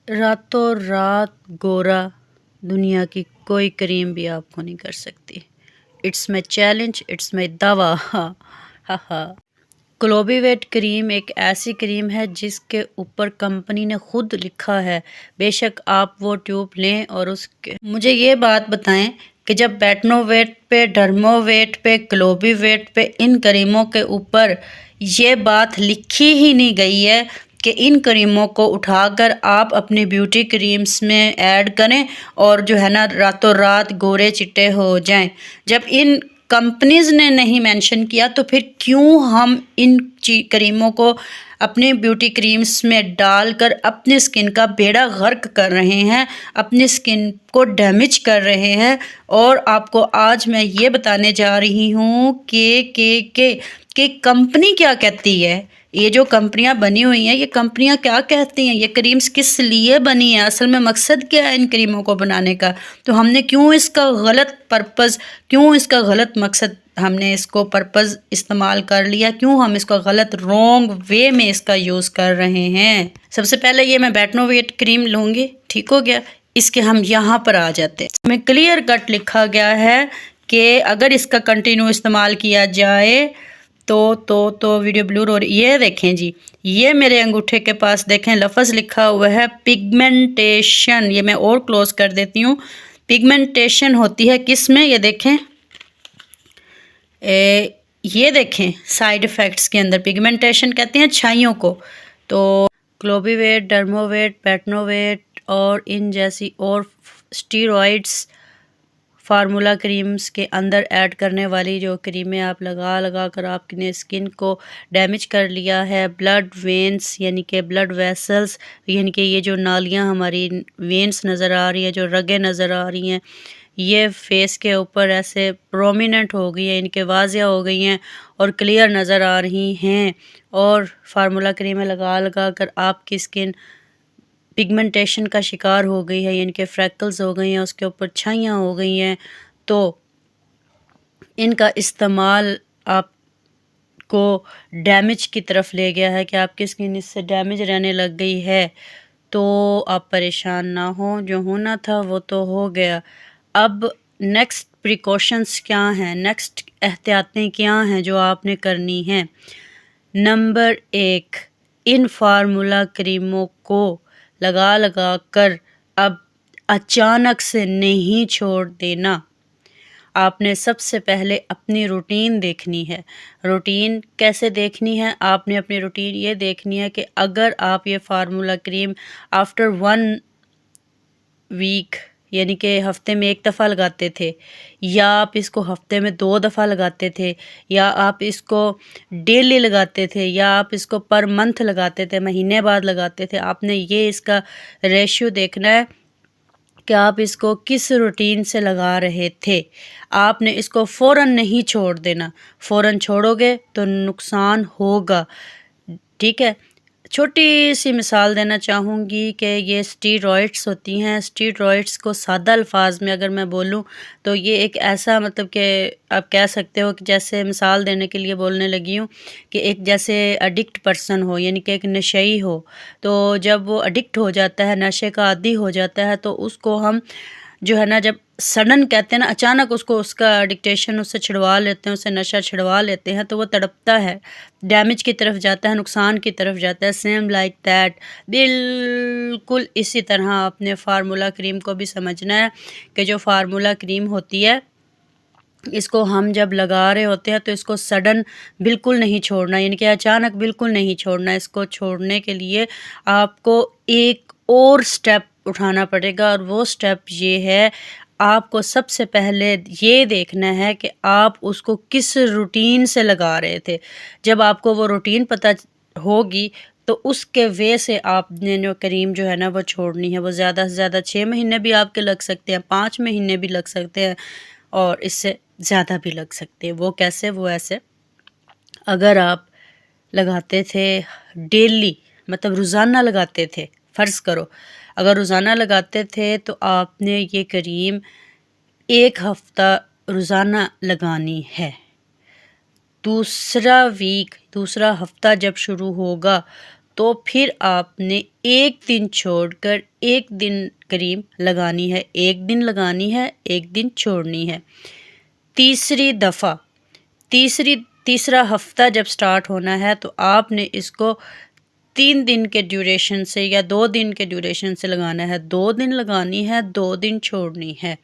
راتوں رات گورا دنیا کی کوئی کریم بھی آپ کو نہیں کر سکتی۔ It's my challenge, it's my دعویٰ۔ ہاں ہاں۔ گلوبی ویٹ کریم ایک ایسی کریم ہے جس کے اوپر کمپنی نے خود لکھا ہے، بے شک آپ وہ ٹیوب لیں اور اس کے مجھے یہ بات بتائیں کہ جب بیٹنو ویٹ پہ، ڈرمو ویٹ پہ، گلوبی ویٹ پہ ان کریموں کے اوپر یہ بات لکھی ہی نہیں گئی ہے کہ ان کریموں کو اٹھا کر آپ اپنی بیوٹی کریمز میں ایڈ کریں اور جو ہے نا راتوں رات گورے چٹے ہو جائیں، جب ان کمپنیز نے نہیں مینشن کیا تو پھر کیوں ہم ان کریموں کو اپنے بیوٹی کریمز میں ڈال کر اپنے اسکن کا بیڑا غرق کر رہے ہیں، اپنے اسکن کو ڈیمیج کر رہے ہیں۔ اور آپ کو آج میں یہ بتانے جا رہی ہوں کہ کمپنی کیا کہتی ہے، یہ جو کمپنیاں بنی ہوئی ہیں یہ کمپنیاں کیا کہتی ہیں، یہ کریمز کس لیے بنی ہیں، اصل میں مقصد کیا ہے ان کریموں کو بنانے کا، تو ہم نے کیوں اس کا غلط پرپز، کیوں اس کا غلط مقصد ہم نے اس کو پرپز استعمال کر لیا، کیوں ہم اس کو غلط رونگ وے میں اس کا یوز کر رہے ہیں۔ سب سے پہلے یہ میں بیٹنو ویٹ کریم لوں گی، ٹھیک ہو گیا، اس کے ہم یہاں پر آ جاتے ہیں۔ میں کلیئر کٹ لکھا گیا ہے کہ اگر اس کا کنٹینیو استعمال کیا جائے تو ویڈیو بلور اور یہ دیکھیں جی، یہ میرے انگوٹھے کے پاس دیکھیں لفظ لکھا ہوا ہے پگمنٹیشن، یہ میں اور کلوز کر دیتی ہوں۔ پگمنٹیشن ہوتی ہے کس میں، یہ دیکھیں، یہ دیکھیں سائیڈ ایفیکٹس کے اندر پگمنٹیشن کہتے ہیں چھائیوں کو۔ تو گلوبی ویٹ، ڈرمو ویٹ، بیٹنو ویٹ اور ان جیسی اور اسٹیرائڈس فارمولا کریمز کے اندر ایڈ کرنے والی جو کریمیں آپ لگا کر آپ نے اسکن کو ڈیمیج کر لیا ہے، بلڈ وینس یعنی کہ بلڈ ویسلز یعنی کہ یہ جو نالیاں ہماری وینس نظر آ رہی ہیں، جو رگیں نظر آ رہی ہیں، یہ فیس کے اوپر ایسے پرومیننٹ ہو گئی ہیں، ان کے واضح ہو گئی ہیں اور کلیئر نظر آ رہی ہیں، اور فارمولا کریمیں لگا کر آپ کی اسکن پگمنٹیشن کا شکار ہو گئی ہے، یعنی کہ فریکلز ہو گئی ہیں، اس کے اوپر چھائیاں ہو گئی ہیں، تو ان کا استعمال آپ کو ڈیمیج کی طرف لے گیا ہے کہ آپ کی اسکن اس سے ڈیمیج رہنے لگ گئی ہے۔ تو آپ پریشان نہ ہوں، جو ہونا تھا وہ تو ہو گیا۔ اب نیکسٹ پریکاشنز کیا ہیں، نیکسٹ احتیاطیں کیا ہیں جو آپ نے کرنی ہیں۔ نمبر 1، ان فارمولا کریموں کو لگا کر اب اچانک سے نہیں چھوڑ دینا۔ آپ نے سب سے پہلے اپنی روٹین دیکھنی ہے۔ روٹین کیسے دیکھنی ہے؟ آپ نے اپنی روٹین یہ دیکھنی ہے کہ اگر آپ یہ فارمولا کریم آفٹر 1 ویک یعنی کہ ہفتے میں 1 دفعہ لگاتے تھے، یا آپ اس کو ہفتے میں 2 دفعہ لگاتے تھے، یا آپ اس کو ڈیلی لگاتے تھے، یا آپ اس کو پر منتھ لگاتے تھے، مہینے بعد لگاتے تھے، آپ نے یہ اس کا ریشیو دیکھنا ہے کہ آپ اس کو کس روٹین سے لگا رہے تھے۔ آپ نے اس کو فوراً نہیں چھوڑ دینا، فوراً چھوڑو گے تو نقصان ہوگا، ٹھیک ہے۔ چھوٹی سی مثال دینا چاہوں گی کہ یہ اسٹیرائڈس ہوتی ہیں، اسٹیرائڈس کو سادہ الفاظ میں اگر میں بولوں تو یہ ایک ایسا مطلب کہ آپ کہہ سکتے ہو کہ جیسے مثال دینے کے لیے بولنے لگی ہوں کہ ایک جیسے ایڈکٹ پرسن ہو، یعنی کہ ایک نشئی ہو، تو جب وہ ایڈکٹ ہو جاتا ہے، نشے کا عادی ہو جاتا ہے، تو اس کو ہم جو ہے نا جب سڈن کہتے ہیں نا، اچانک اس کو اس کا ایڈکٹیشن اس سے چھڑوا لیتے ہیں، اس سے نشہ چھڑوا لیتے ہیں، تو وہ تڑپتا ہے، ڈیمیج کی طرف جاتا ہے، نقصان کی طرف جاتا ہے۔ سیم لائک دیٹ، بالکل اسی طرح آپ نے فارمولا کریم کو بھی سمجھنا ہے کہ جو فارمولا کریم ہوتی ہے اس کو ہم جب لگا رہے ہوتے ہیں تو اس کو سڈن بالکل نہیں چھوڑنا، یعنی کہ اچانک بالکل نہیں چھوڑنا۔ اس کو چھوڑنے کے لیے آپ کو ایک اور سٹیپ اٹھانا پڑے گا، اور وہ سٹیپ یہ ہے، آپ کو سب سے پہلے یہ دیکھنا ہے کہ آپ اس کو کس روٹین سے لگا رہے تھے۔ جب آپ کو وہ روٹین پتہ ہوگی تو اس کے وے سے آپ نے جو کریم جو ہے نا وہ چھوڑنی ہے۔ وہ زیادہ سے زیادہ 6 مہینے بھی آپ کے لگ سکتے ہیں، 5 مہینے بھی لگ سکتے ہیں، اور اس سے زیادہ بھی لگ سکتے ہیں۔ وہ کیسے؟ وہ ایسے، اگر آپ لگاتے تھے ڈیلی، مطلب روزانہ لگاتے تھے، فرض کرو اگر روزانہ لگاتے تھے تو آپ نے یہ کریم 1 ہفتہ روزانہ لگانی ہے۔ دوسرا ہفتہ جب شروع ہوگا تو پھر آپ نے ایک دن چھوڑ کر ایک دن کریم لگانی ہے، ایک دن لگانی ہے، ایک دن چھوڑنی ہے۔ تیسری دفعہ تیسرا ہفتہ جب سٹارٹ ہونا ہے تو آپ نے اس کو 3 دن کے ڈیوریشن سے یا 2 دن کے ڈیوریشن سے لگانا ہے۔ 2 دن لگانی ہے، 2 دن چھوڑنی ہے،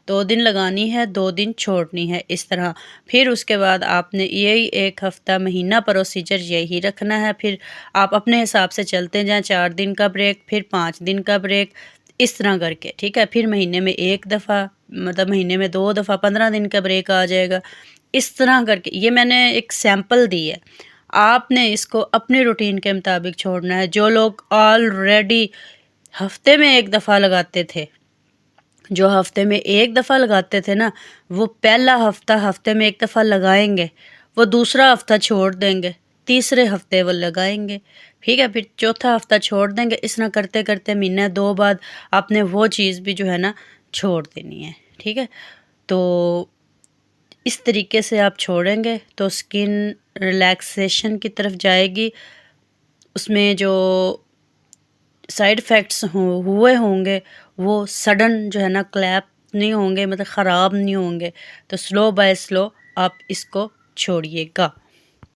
2 دن لگانی ہے، 2 دن چھوڑنی ہے، اس طرح۔ پھر اس کے بعد آپ نے یہی 1 ہفتہ مہینہ پروسیجر یہی رکھنا ہے۔ پھر آپ اپنے حساب سے چلتے جائیں، 4 دن کا بریک، پھر 5 دن کا بریک، اس طرح کر کے، ٹھیک ہے۔ پھر مہینے میں 1 دفعہ، مطلب مہینے میں 2 دفعہ 15 دن کا بریک آ جائے گا، اس طرح کر کے۔ یہ میں نے ایک سیمپل دی ہے، آپ نے اس کو اپنے روٹین کے مطابق چھوڑنا ہے۔ جو لوگ آلریڈی ہفتے میں 1 دفعہ لگاتے تھے، جو ہفتے میں 1 دفعہ لگاتے تھے نا، وہ پہلا ہفتہ ہفتے میں 1 دفعہ لگائیں گے، وہ دوسرا ہفتہ چھوڑ دیں گے، تیسرے ہفتے وہ لگائیں گے، ٹھیک ہے۔ پھر چوتھا ہفتہ چھوڑ دیں گے، اس طرح کرتے کرتے مہینہ 2 بعد آپ نے وہ چیز بھی جو ہے نا چھوڑ دینی ہے، ٹھیک ہے۔ تو اس طریقے سے آپ چھوڑیں گے تو سکن ریلیکسیشن کی طرف جائے گی، اس میں جو سائیڈ افیکٹس ہوئے ہوں گے وہ سڈن جو ہے نا کلیپ نہیں ہوں گے، مطلب خراب نہیں ہوں گے۔ تو سلو بائی سلو آپ اس کو چھوڑیے گا۔